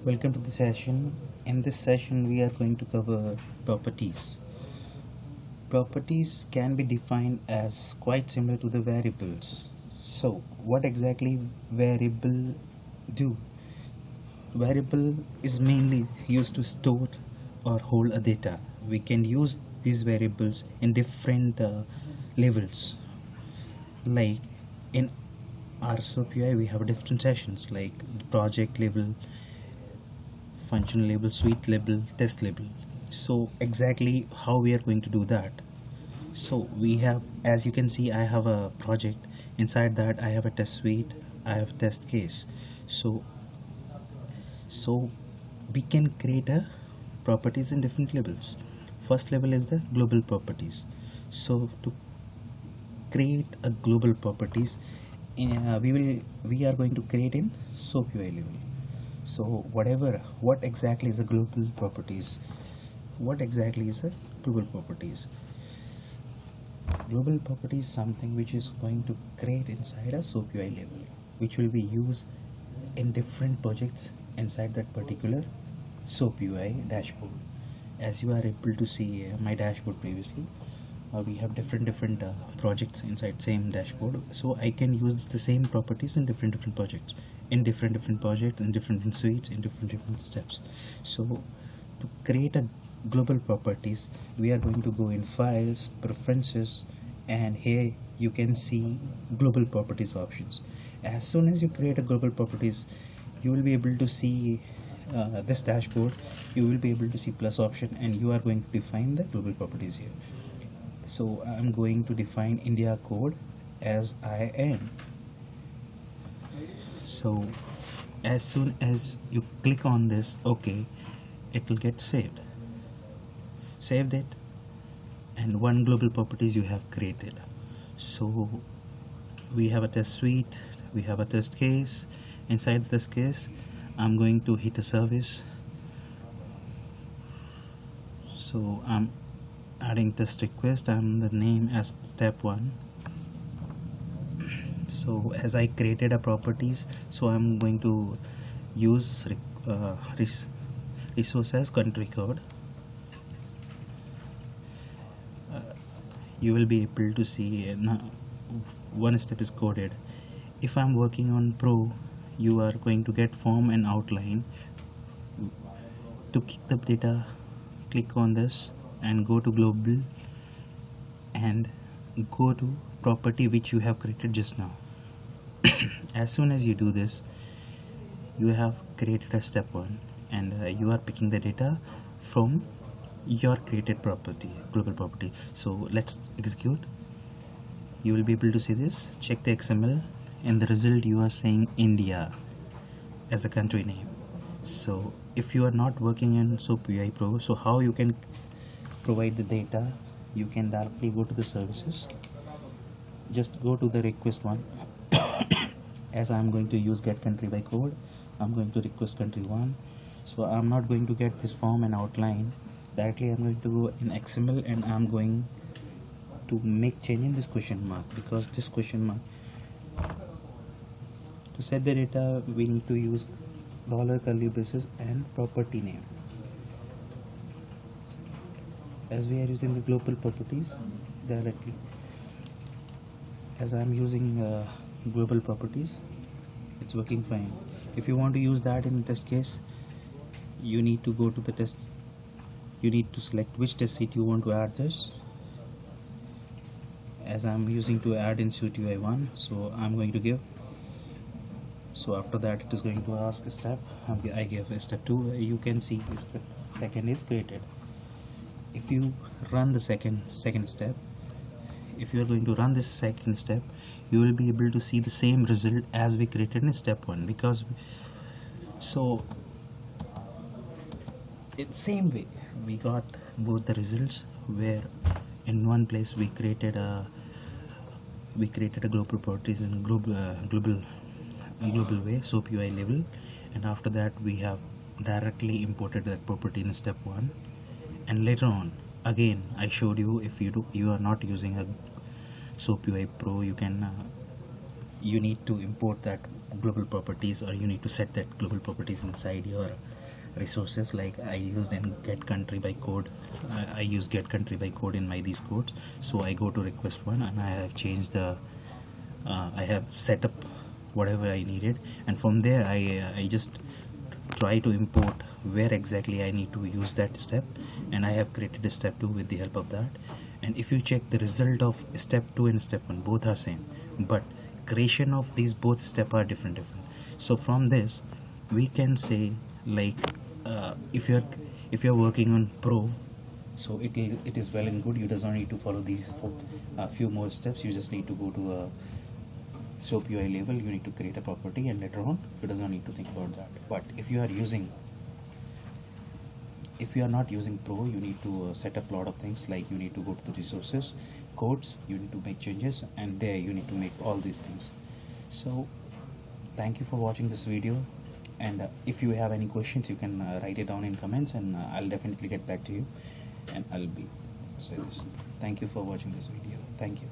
Welcome to the session. In this session, we are going to cover properties. Properties can be defined as quite similar to the variables. So, what exactly variable do? Variable is mainly used to store or hold a data. We can use these variables in different levels. Like in RSOPI, we have different sessions like project level, function label, suite label, test label. So exactly how we are going to do that? So we have, as you can see, I have a project. Inside that I have a test suite, I have a test case. So so we can create a properties in different levels. First level is the global properties. So to create a global properties, we are going to create in SOAP-UI level. So what exactly is a global properties? What exactly is a global properties? Global property is something which is going to create inside a SOAP-UI level, which will be used in different projects inside that particular SOAP-UI dashboard. As you are able to see my dashboard previously, we have different projects inside same dashboard. So I can use the same properties in different projects, in different projects, in different suites, in different steps. So to create a global properties, we are going to go in files, preferences, and here you can see global properties options. As soon as you create a global properties, you will be able to see this dashboard. You will be able to see plus option, and you are going to define the global properties here. So I'm going to define India code as IN. So as soon as you click on this OK, it will get saved it, and one global properties you have created. So we have a test suite, we have a test case. Inside this case, I'm going to hit a service. So I'm adding test request and the name as step 1. So as I created a properties, so I'm going to use resource as country code. You will be able to see now one step is coded. If I'm working on Pro, you are going to get form and outline. To kick the data, click on this and go to global and go to property which you have created just now. As soon as you do this, you have created a step 1, and you are picking the data from your created property, global property. So let's execute. You will be able to see this. Check the XML. In the result, you are saying India as a country name. So if you are not working in SOAP-UI Pro, so how you can provide the data? You can directly go to the services. Just go to the request one. As I'm going to use get country by code, I'm going to request country 1. So I'm not going to get this form and outline directly. I'm going to go in XML and I'm going to make change in this question mark, because this question mark, to set the data, we need to use dollar curly braces and property name. As we are using the global properties directly, as I'm using global properties, it's working fine. If you want to use that in test case, you need to go to the test. You need to select which test seat you want to add this. As I'm using to add in SOAP-UI 1, so I'm going to give. So after that, it is going to ask a step. I give a step 2. You can see this second is created. If you run the second step, if you are going to run this second step, you will be able to see the same result as we created in step 1, because so in same way we got both the results, where in one place we created a global properties in global way, SOAP-UI level, and after that we have directly imported that property in step 1. And later on, again, I showed you, if you are not using a SOAP-UI Pro, you can you need to import that global properties, or you need to set that global properties inside your resources. Like I used in get country by code. I use get country by code in my these codes. So I go to request one and I have changed the I have set up whatever I needed, and from there I just try to import where exactly I need to use that step, and I have created a step 2 with the help of that. And if you check the result of step 2 and step 1, both are same, but creation of these both step are different. So from this we can say, like, if you're working on pro, so it is well and good. You does not need to follow these few more steps. You just need to go to a SOAP UI label, you need to create a property, and later on you does not need to think about that. But if you are not using pro, you need to set up a lot of things, like you need to go to the resources, codes, you need to make changes, and there you need to make all these things. So thank you for watching this video, and if you have any questions, you can write it down in comments, and I'll definitely get back to you, and I'll be say this. Thank you for watching this video. Thank you.